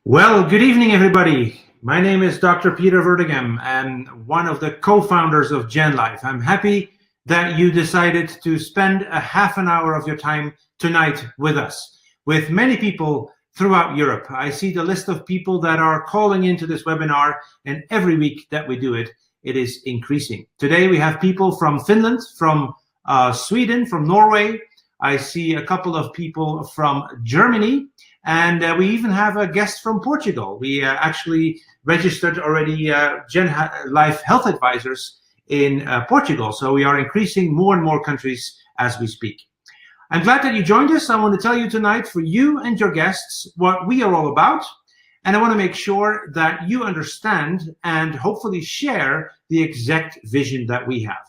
Well, good evening, everybody. My name is Dr. Peter Vertigam, and one of the co-founders of GenLife. I'm happy that you decided to spend a half an hour of your time tonight with us, with many people throughout Europe. I see the list of people that are calling into this webinar, and every week that we do it, it is increasing. Today, we have people from Finland, from Sweden, from Norway. I see a couple of people from Germany. And we even have a guest from Portugal. We actually registered already GenLife health advisors in Portugal. So we are increasing more and more countries as we speak. I'm glad that you joined us. I want to tell you tonight, for you and your guests, what we are all about. And I want to make sure that you understand and hopefully share the exact vision that we have.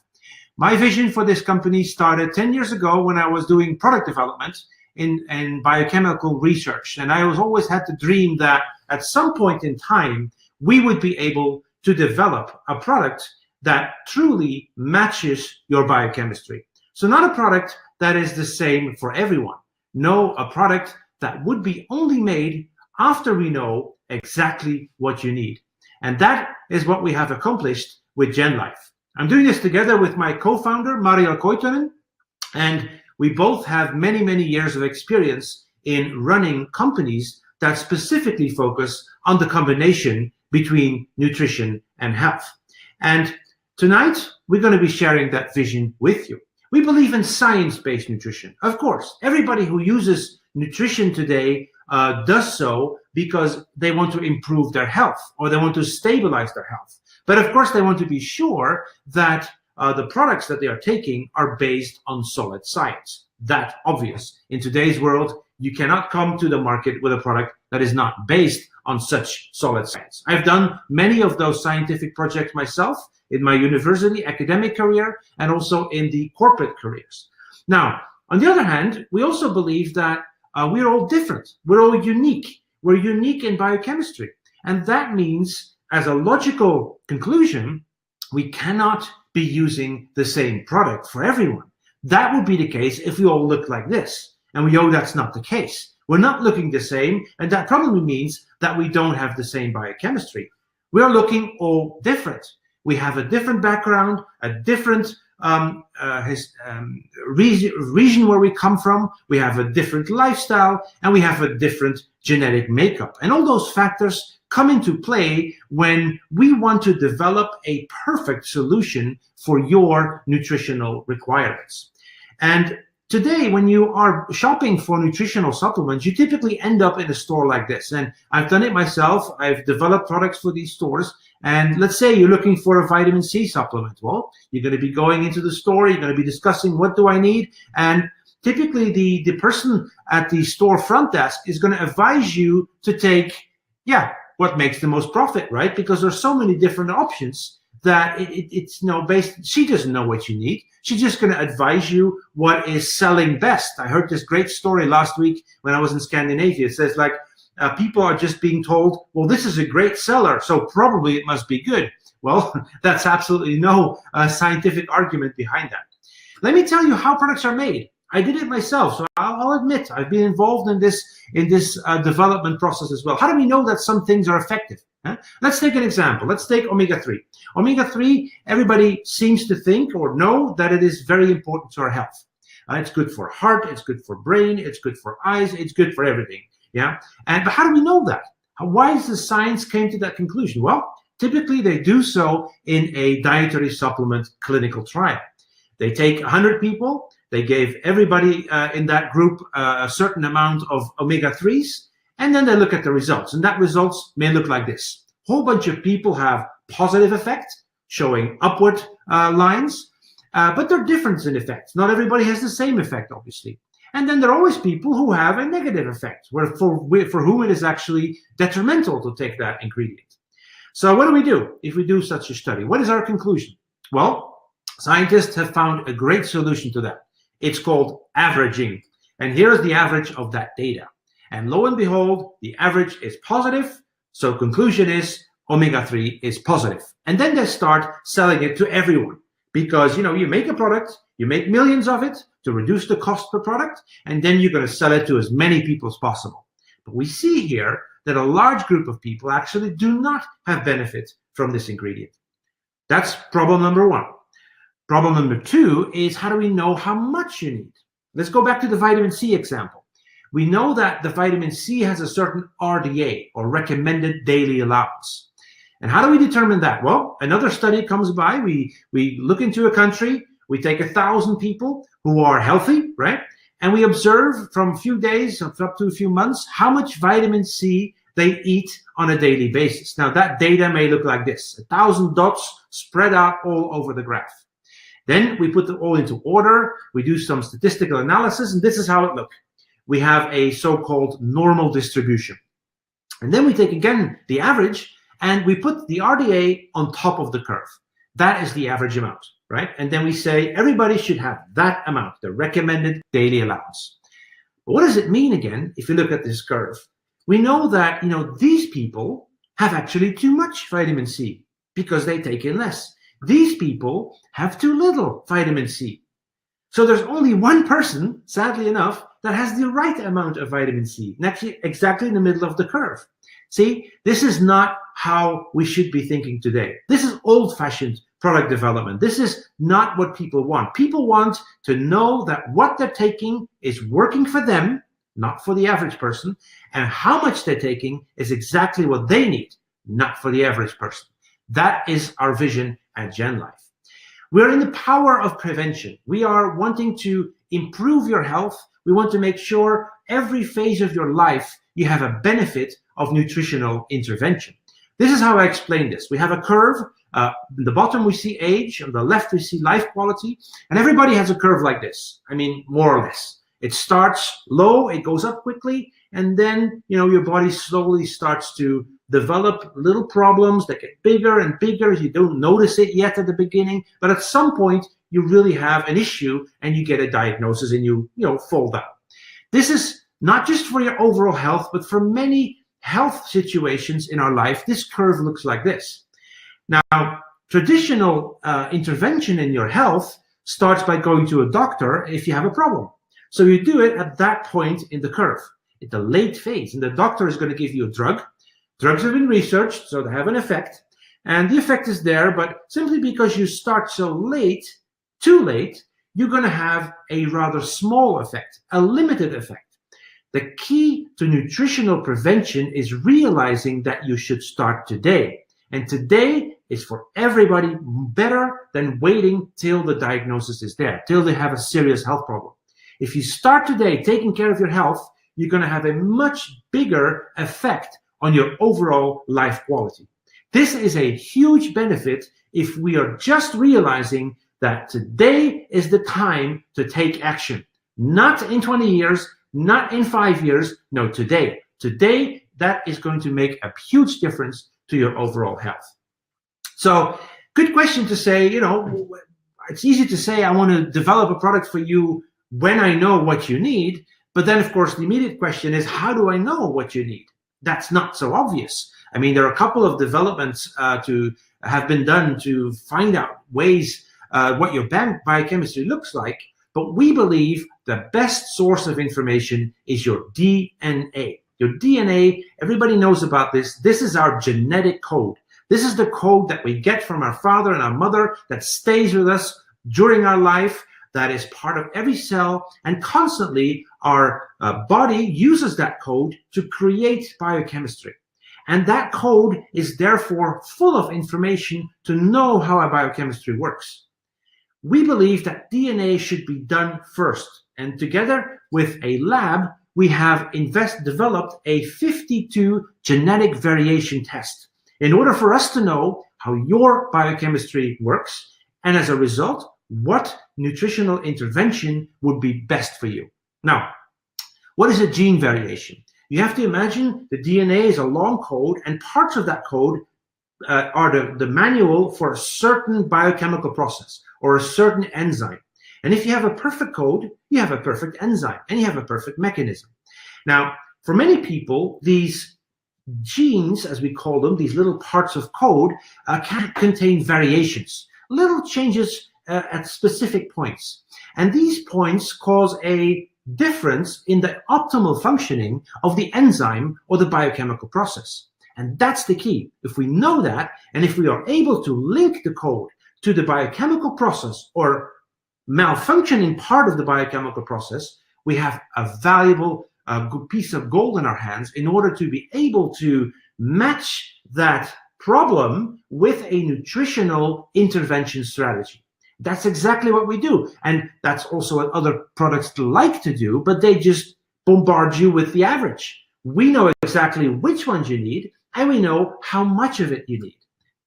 My vision for this company started 10 years ago when I was doing product development in biochemical research. And I always had the dream that at some point in time, we would be able to develop a product that truly matches your biochemistry. So not a product that is the same for everyone. No, a product that would be only made after we know exactly what you need. And that is what we have accomplished with GenLife. I'm doing this together with my co-founder, Mariel Koitonen, and we both have many, many years of experience in running companies that specifically focus on the combination between nutrition and health. And tonight, we're going to be sharing that vision with you. We believe in science-based nutrition. Of course, everybody who uses nutrition today does so because they want to improve their health or they want to stabilize their health. But of course, they want to be sure that the products that they are taking are based on solid science. That's obvious. In today's world, you cannot come to the market with a product that is not based on such solid science. I've done many of those scientific projects myself in my university academic career and also in the corporate careers. Now, on the other hand, we also believe that we're all different. We're all unique. We're unique in biochemistry. And that means, as a logical conclusion, we cannot be using the same product for everyone. That would be the case if we all look like this. And we know that's not the case. We're not looking the same, and that probably means that we don't have the same biochemistry. We're looking all different. We have a different background, a different region where we come from, we have a different lifestyle, and we have a different genetic makeup. And all those factors come into play when we want to develop a perfect solution for your nutritional requirements. And today, when you are shopping for nutritional supplements, you typically end up in a store like this. And I've done it myself. I've developed products for these stores. And let's say you're looking for a vitamin C supplement. Well, you're going to be going into the store. You're going to be discussing, what do I need? And typically, the person at the store front desk is going to advise you to take, what makes the most profit, right? Because there's so many different options that it's based. She doesn't know what you need. She's just going to advise you what is selling best. I heard this great story last week when I was in Scandinavia. It says people are just being told, well, this is a great seller, so probably it must be good. Well, that's absolutely no scientific argument behind that. Let me tell you how products are made. I did it myself, so I'll admit I've been involved in this development process as well. How do we know that some things are effective? Huh? Let's take an example. Let's take omega-3. Omega-3, everybody seems to think or know that it is very important to our health. It's good for heart, it's good for brain, it's good for eyes, it's good for everything. But how do we know that? Why is the science came to that conclusion? Well, typically they do so in a dietary supplement clinical trial. They take 100 people. They gave everybody in that group a certain amount of omega-3s, and then they look at the results. And that results may look like this. A whole bunch of people have positive effects, showing upward lines, but they're different in effects. Not everybody has the same effect, obviously. And then there are always people who have a negative effect, for whom it is actually detrimental to take that ingredient. So what do we do if we do such a study? What is our conclusion? Well, scientists have found a great solution to that. It's called averaging. And here's the average of that data. And lo and behold, the average is positive. So conclusion is omega-3 is positive. And then they start selling it to everyone. Because, you make a product, you make millions of it to reduce the cost per product, and then you're going to sell it to as many people as possible. But we see here that a large group of people actually do not have benefit from this ingredient. That's problem number one. Problem number two is, how do we know how much you need? Let's go back to the vitamin C example. We know that the vitamin C has a certain RDA, or recommended daily allowance. And how do we determine that? Well, another study comes by. We look into a country, we take 1,000 people who are healthy, right? And we observe from a few days up to a few months how much vitamin C they eat on a daily basis. Now, that data may look like this: 1,000 dots spread out all over the graph. Then we put them all into order, we do some statistical analysis, and this is how it looks. We have a so-called normal distribution. And then we take again the average, and we put the RDA on top of the curve. That is the average amount, right? And then we say everybody should have that amount, the recommended daily allowance. But what does it mean again, if you look at this curve? We know that, these people have actually too much vitamin C because they take in less. These people have too little vitamin C. So there's only one person, sadly enough, that has the right amount of vitamin C, and actually exactly in the middle of the curve. See, this is not how we should be thinking today. This is old-fashioned product development. This is not what people want. People want to know that what they're taking is working for them, not for the average person, and how much they're taking is exactly what they need, not for the average person. That is our vision at GenLife. We're in the power of prevention. We are wanting to improve your health. We want to make sure every phase of your life you have a benefit of nutritional intervention. This is how I explain this. We have a curve. On the bottom we see age, on the left we see life quality, and everybody has a curve like this. I mean, more or less. It starts low, it goes up quickly, and then your body slowly starts to develop little problems that get bigger and bigger. You don't notice it yet at the beginning, but at some point you really have an issue and you get a diagnosis and you fall down. This is not just for your overall health, but for many health situations in our life. This curve looks like this. Now, traditional intervention in your health starts by going to a doctor if you have a problem. So you do it at that point in the curve, at the late phase, and the doctor is going to give you a drug. Drugs have been researched, so they have an effect, and the effect is there, but simply because you start so late, too late, you're going to have a rather small effect, a limited effect. The key to nutritional prevention is realizing that you should start today, and today is for everybody better than waiting till the diagnosis is there, till they have a serious health problem. If you start today taking care of your health, you're going to have a much bigger effect on your overall life quality. This is a huge benefit if we are just realizing that today is the time to take action. Not in 20 years, not in 5 years, no, today. Today, that is going to make a huge difference to your overall health. So, good question to say, it's easy to say I want to develop a product for you when I know what you need, but then of course the immediate question is, how do I know what you need? That's not so obvious. I mean, there are a couple of developments to have been done to find out ways what your biochemistry looks like, but we believe the best source of information is your DNA. Your DNA, everybody knows about this. This is our genetic code. This is the code that we get from our father and our mother that stays with us during our life, that is part of every cell, and constantly our body uses that code to create biochemistry. And that code is therefore full of information to know how our biochemistry works. We believe that DNA should be done first, and together with a lab, we have developed a 52 genetic variation test in order for us to know how your biochemistry works, and as a result, what nutritional intervention would be best for you. Now, what is a gene variation? You have to imagine the DNA is a long code, and parts of that code are the manual for a certain biochemical process or a certain enzyme. And if you have a perfect code, you have a perfect enzyme and you have a perfect mechanism. Now, for many people, these genes, as we call them, these little parts of code, can contain variations, little changes at specific points. And these points cause a difference in the optimal functioning of the enzyme or the biochemical process. And that's the key. If we know that, and if we are able to link the code to the biochemical process or malfunctioning part of the biochemical process, we have a valuable good piece of gold in our hands in order to be able to match that problem with a nutritional intervention strategy. That's exactly what we do. And that's also what other products like to do, but they just bombard you with the average. We know exactly which ones you need, and we know how much of it you need.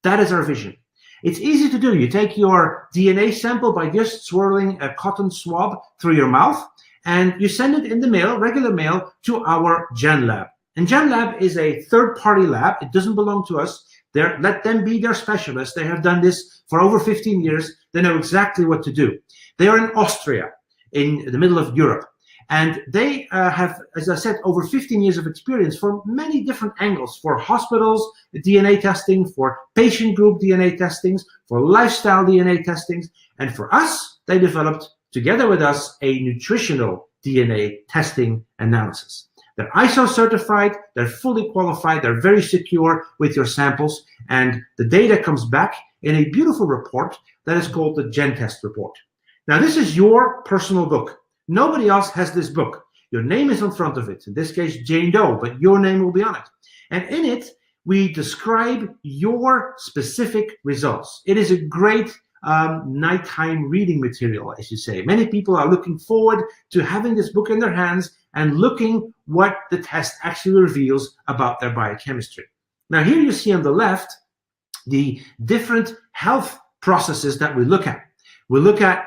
That is our vision. It's easy to do. You take your DNA sample by just swirling a cotton swab through your mouth, and you send it in the mail, regular mail, to our GenLab. And GenLab is a third-party lab. It doesn't belong to us. Let them be their specialists. They have done this for over 15 years. They know exactly what to do. They are in Austria, in the middle of Europe. And they have, as I said, over 15 years of experience from many different angles, for hospitals, DNA testing, for patient group DNA testings, for lifestyle DNA testings. And for us, they developed, together with us, a nutritional DNA testing analysis. They're ISO certified, they're fully qualified, they're very secure with your samples, and the data comes back in a beautiful report that is called the GenTest report. Now, this is your personal book. Nobody else has this book. Your name is in front of it. In this case, Jane Doe, but your name will be on it. And in it, we describe your specific results. It is a great nighttime reading material, as you say. Many people are looking forward to having this book in their hands and looking what the test actually reveals about their biochemistry. Now, here you see on the left the different health processes that we look at. We look at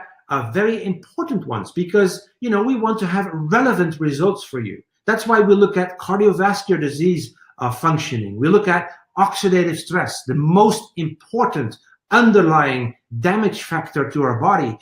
very important ones because, you know, we want to have relevant results for you. That's why we look at cardiovascular disease functioning. We look at oxidative stress, the most important underlying damage factor to our body,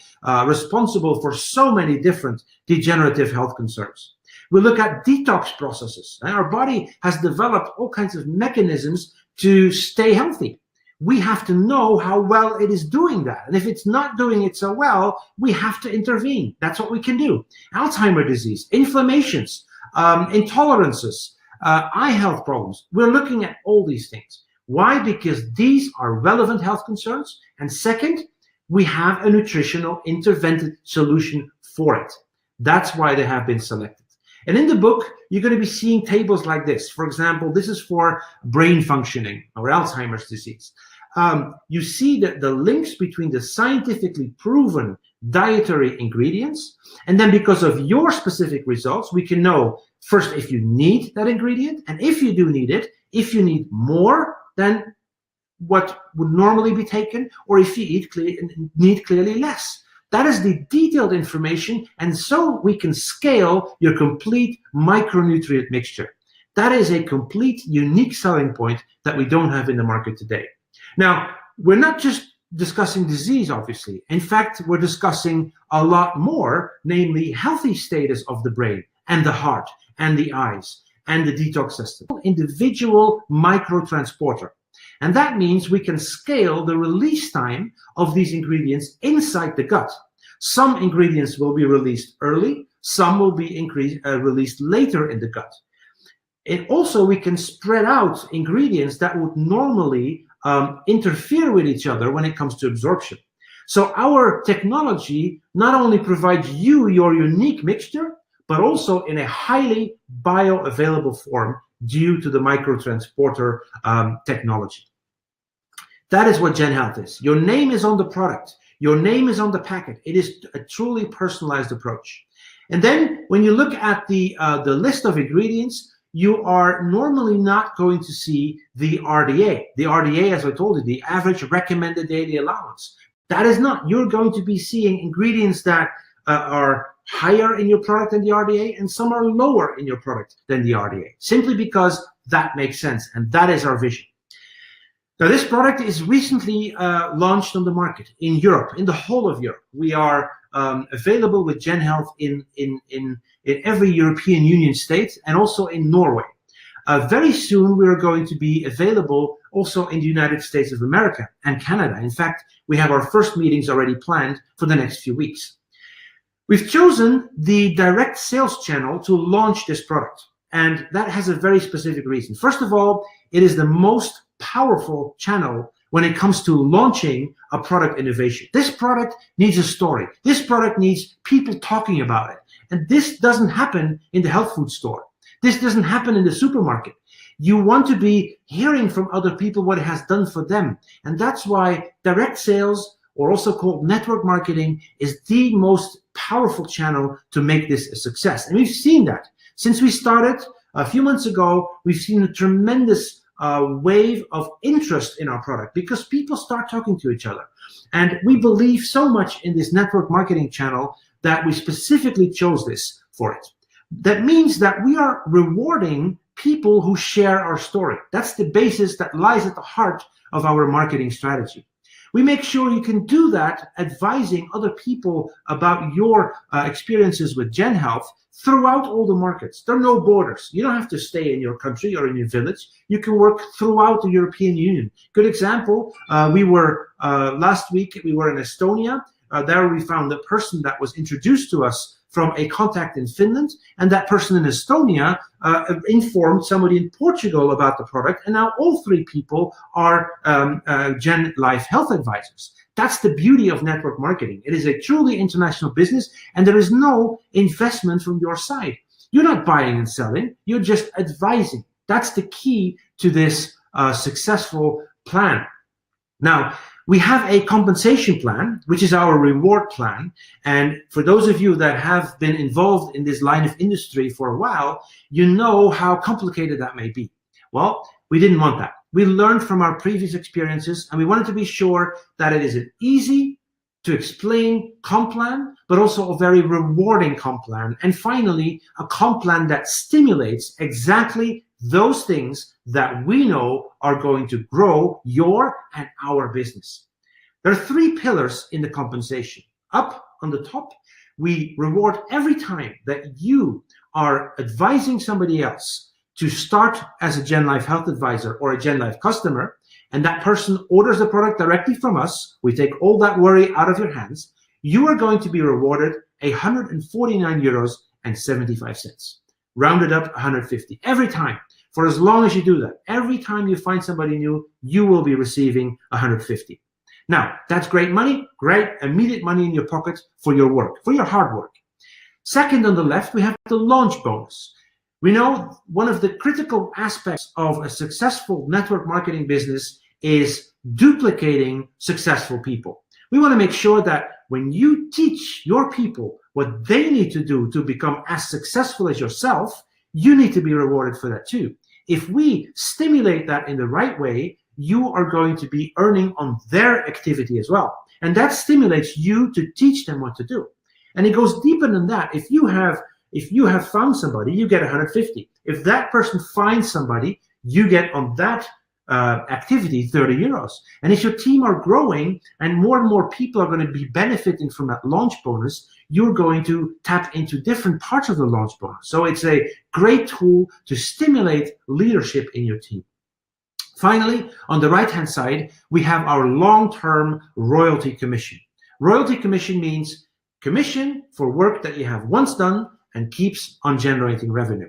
responsible for so many different degenerative health concerns. We look at detox processes. And our body has developed all kinds of mechanisms to stay healthy. We have to know how well it is doing that. And if it's not doing it so well, we have to intervene. That's what we can do. Alzheimer's disease, inflammations, intolerances, eye health problems. We're looking at all these things. Why? Because these are relevant health concerns. And second, we have a nutritional interventive solution for it. That's why they have been selected. And in the book, you're going to be seeing tables like this. For example, this is for brain functioning or Alzheimer's disease. You see that the links between the scientifically proven dietary ingredients, and then because of your specific results, we can know first if you need that ingredient, and if you do need it, if you need more than what would normally be taken, or if you need clearly less. That is the detailed information, and so we can scale your complete micronutrient mixture. That is a complete, unique selling point that we don't have in the market today. Now, we're not just discussing disease, obviously. In fact, we're discussing a lot more, namely healthy status of the brain and the heart and the eyes and the detox system. Individual microtransporter. And that means we can scale the release time of these ingredients inside the gut. Some ingredients will be released early, some will be released later in the gut. And also we can spread out ingredients that would normally interfere with each other when it comes to absorption. So our technology not only provides you your unique mixture, but also in a highly bioavailable form due to the microtransporter technology. That is what GenHealth is. Your name is on the product. Your name is on the packet. It is a truly personalized approach. And then when you look at the list of ingredients, you are normally not going to see the RDA. The RDA, as I told you, the average recommended daily allowance. That is not. You're going to be seeing ingredients that are higher in your product than the RDA, and some are lower in your product than the RDA, simply because that makes sense, and that is our vision. Now, this product is recently launched on the market in Europe, in the whole of Europe. We are available with GenHealth in every European Union state and also in Norway. Very soon, we are going to be available also in the United States of America and Canada. In fact, we have our first meetings already planned for the next few weeks. We've chosen the direct sales channel to launch this product, and that has a very specific reason. First of all, it is the most powerful channel when it comes to launching a product innovation. This product needs a story. This product needs people talking about it. And this doesn't happen in the health food store. This doesn't happen in the supermarket. You want to be hearing from other people what it has done for them. And that's why direct sales, or also called network marketing, is the most powerful channel to make this a success. And we've seen that. Since we started a few months ago, we've seen a tremendous wave of interest in our product because people start talking to each other. And we believe so much in this network marketing channel that we specifically chose this for it. That means that we are rewarding people who share our story. That's the basis that lies at the heart of our marketing strategy. We make sure you can do that advising other people about your experiences with GenHealth throughout all the markets. There are no borders. You don't have to stay in your country or in your village. You can work throughout the European Union. Good example, last week, we were in Estonia. There we found a person that was introduced to us from a contact in Finland, and that person in Estonia informed somebody in Portugal about the product, and now all three people are GenLife health advisors. That's the beauty of network marketing. It is a truly international business, and there is no investment from your side. You're not buying and selling, you're just advising. That's the key to this successful plan. Now, we have a compensation plan, which is our reward plan. And for those of you that have been involved in this line of industry for a while, you know how complicated that may be. Well, we didn't want that. We learned from our previous experiences, and we wanted to be sure that it is an easy to explain comp plan, but also a very rewarding comp plan. And finally, a comp plan that stimulates exactly those things that we know are going to grow your and our business. There are three pillars in the compensation. Up on the top, we reward every time that you are advising somebody else to start as a GenLife health advisor or a GenLife customer, and that person orders the product directly from us. We take all that worry out of your hands. You are going to be rewarded 149 euros and 75 cents. Rounded up 150 every time. For as long as you do that, every time you find somebody new, you will be receiving 150. Now, that's great money, great immediate money in your pocket for your work, for your hard work. Second on the left, we have the launch bonus. We know one of the critical aspects of a successful network marketing business is duplicating successful people. We want to make sure that when you teach your people what they need to do to become as successful as yourself, you need to be rewarded for that too. If we stimulate that in the right way, you are going to be earning on their activity as well. And that stimulates you to teach them what to do. And it goes deeper than that. If you have found somebody, you get 150. If that person finds somebody, you get on that activity 30 euros. And if your team are growing and more people are going to be benefiting from that launch bonus, you're going to tap into different parts of the launch bonus. So it's a great tool to stimulate leadership in your team. Finally, on the right-hand side, we have our long-term royalty commission. Royalty commission means commission for work that you have once done and keeps on generating revenue.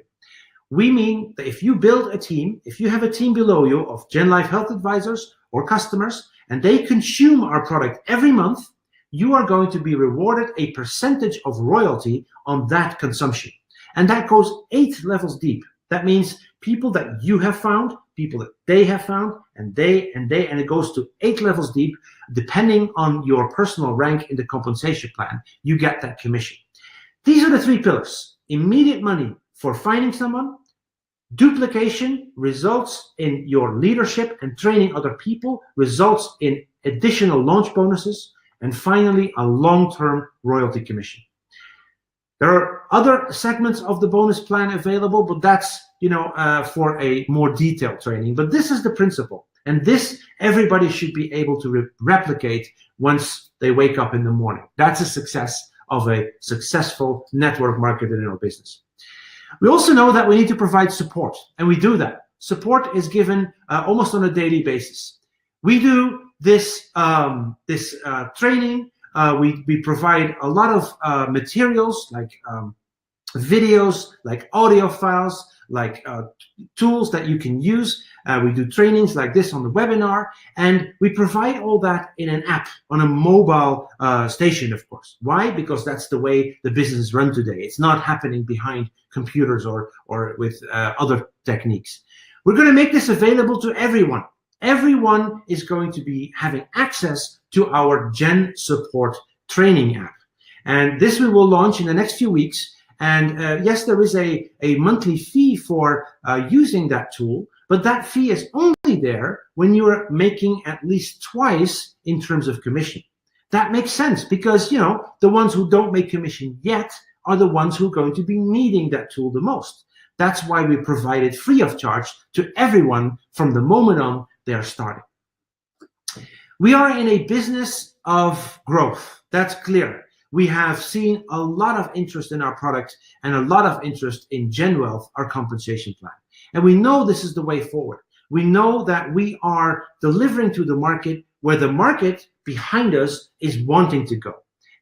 We mean that if you build a team, if you have a team below you of GenLife health advisors or customers, and they consume our product every month, you are going to be rewarded a percentage of royalty on that consumption. And that goes 8 levels deep. That means people that you have found, people that they have found, and it goes to 8 levels deep. Depending on your personal rank in the compensation plan, you get that commission. These are the 3 pillars. Immediate money for finding someone, duplication results in your leadership and training other people, results in additional launch bonuses, and finally, a long-term royalty commission. There are other segments of the bonus plan available, but that's for a more detailed training. But this is the principle, and this everybody should be able to replicate once they wake up in the morning. That's a success of a successful network marketer in our business. We also know that we need to provide support, and we do that. Support is given almost on a daily basis. We do this training We provide a lot of materials like videos, like audio files, like tools that you can use. We do trainings like this on the webinar, and we provide all that in an app on a mobile station, of course. Why? Because that's the way the business is run today. It's not happening behind computers or with other techniques. We're going to make this available to everyone. Everyone is going to be having access to our Gen Support training app. And this we will launch in the next few weeks. And yes, there is a monthly fee for using that tool, but that fee is only there when you're making at least twice in terms of commission. That makes sense because, you know, the ones who don't make commission yet are the ones who are going to be needing that tool the most. That's why we provide it free of charge to everyone from the moment on they are starting. We are in a business of growth. That's clear. We have seen a lot of interest in our product and a lot of interest in GenWealth, our compensation plan. And we know this is the way forward. We know that we are delivering to the market where the market behind us is wanting to go.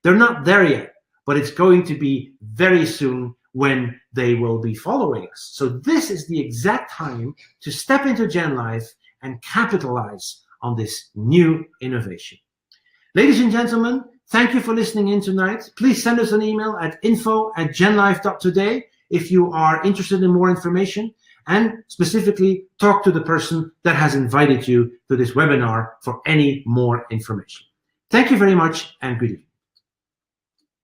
They're not there yet, but it's going to be very soon when they will be following us. So this is the exact time to step into GenLife and capitalize on this new innovation. Ladies and gentlemen, thank you for listening in tonight. Please send us an email at info@genlife.today if you are interested in more information, and specifically talk to the person that has invited you to this webinar for any more information. Thank you very much and good evening.